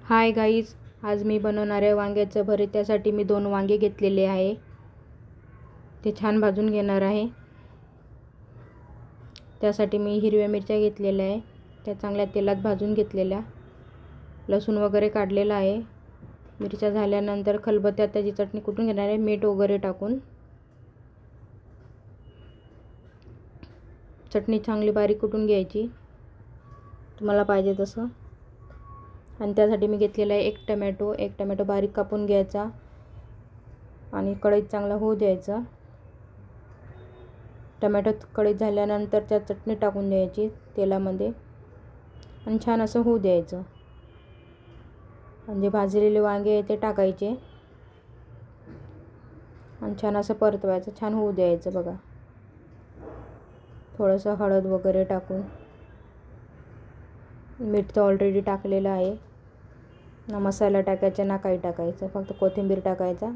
Hi guys, आज मी बनवणार आहे वांग्याचं भरीत। त्यासाठी मी 2 वांगे घेतलेले आहे, ते छान भाजून घेणार आहे। त्यासाठी मी हिरव्या मिरच्या घेतलेल्या आहे, त्या चांगल्या तेलात भाजून घेतलेल्या। लसूण वगैरे काढलेला आहे। मिरच्या झाल्यानंतर खलबत्त्यात त्याची चटणी कुटून घेणार आहे, मीठ वगैरे टाकून। चटणी चांगली बारीक कुटून घ्यायची, तुम्हाला पाहिजे तसं। आणि त्यासाठी मी घेतलेला आहे एक टमॅटो बारीक कापून घ्यायचा आणि कढईत चांगला होऊ द्यायचा। टमॅटो कढईत झाल्यानंतर त्यात चटणी टाकून द्यायची तेलामध्ये आणि छान असं होऊ द्यायचं। म्हणजे भाजलेले वांगे आहे ते टाकायचे आणि छान असं परतवायचं, छान होऊ द्यायचं। बघा, थोडंसं हळद वगैरे टाकून, मीठ तर ऑलरेडी टाकलेलं आहे ना, मसाला टाकायचा ना काही टाकायचं, फक्त कोथिंबीर टाकायचा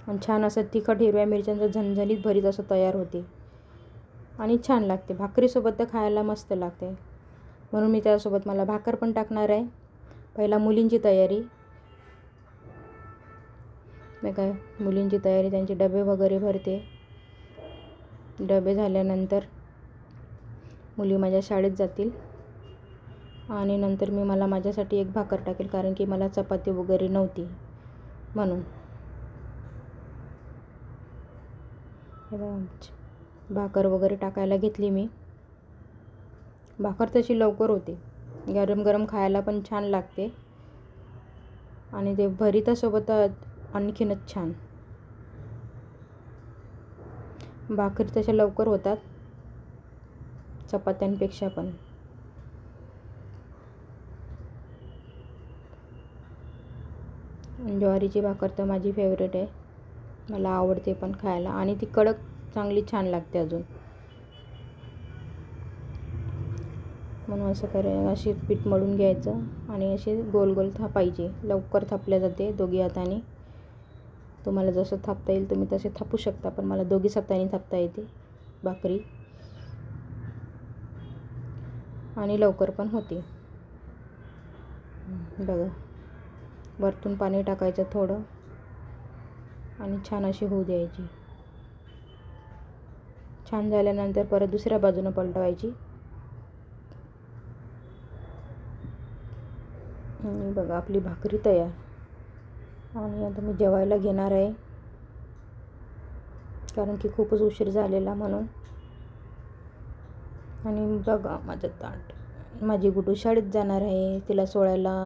आणि छान असं तिखट हिरव्या मिरच्यांचं झणझणीत भरीत असं तयार होते आणि छान लागते। भाकरीसोबत तर खायला मस्त लागते, म्हणून मी त्यासोबत मला भाकर पण टाकणार आहे। पहिला मुलींची तयारी, त्यांचे डबे वगैरे भरते। डबे झाल्यानंतर मुली माझ्या शाळेत जातील आणि नंतर मी माझ्यासाठी एक भाकर टाकेल, कारण की मला चपाती वगैरे नव्हती म्हणून। भाकर वगैरे टाकायला घेतली मी। भाकर तशी लवकर होते, गरम गरम खायला पण छान लागते आणि ते भरीतासोबत आणखीनच छान। भाकरी तशा लवकर होतात चपात्यांपेक्षा पण। ज्वारीची भाकर तर माझी फेवरेट आहे, मला आवडते पण खायला आणि ती कडक चांगली छान लागते अजून। म्हणून असं अशी पीठ मळून घ्यायचं आणि असे गोल गोल थापायचे। लवकर थापल्या जाते दोघी हाताने, तुम्हाला जसं थापता येईल तुम्ही तसे थापू शकता, पण मला दोघीच हाताने थापता येते भाकरी आणि लवकर पण होते। बघा, वरतून पाणी टाकायचं थोडं आणि छान अशी होऊ द्यायची। छान झाल्यानंतर परत दुसऱ्या बाजूने पलटवायची आणि बघा आपली भाकरी तयार। आणि आता मी जेवायला घेणार आहे, कारण की खूपच उशीर झालेला म्हणून। आणि बघा माझं ताट, माझी गुड्डू शाळेत जाणार आहे, तिला सोडायला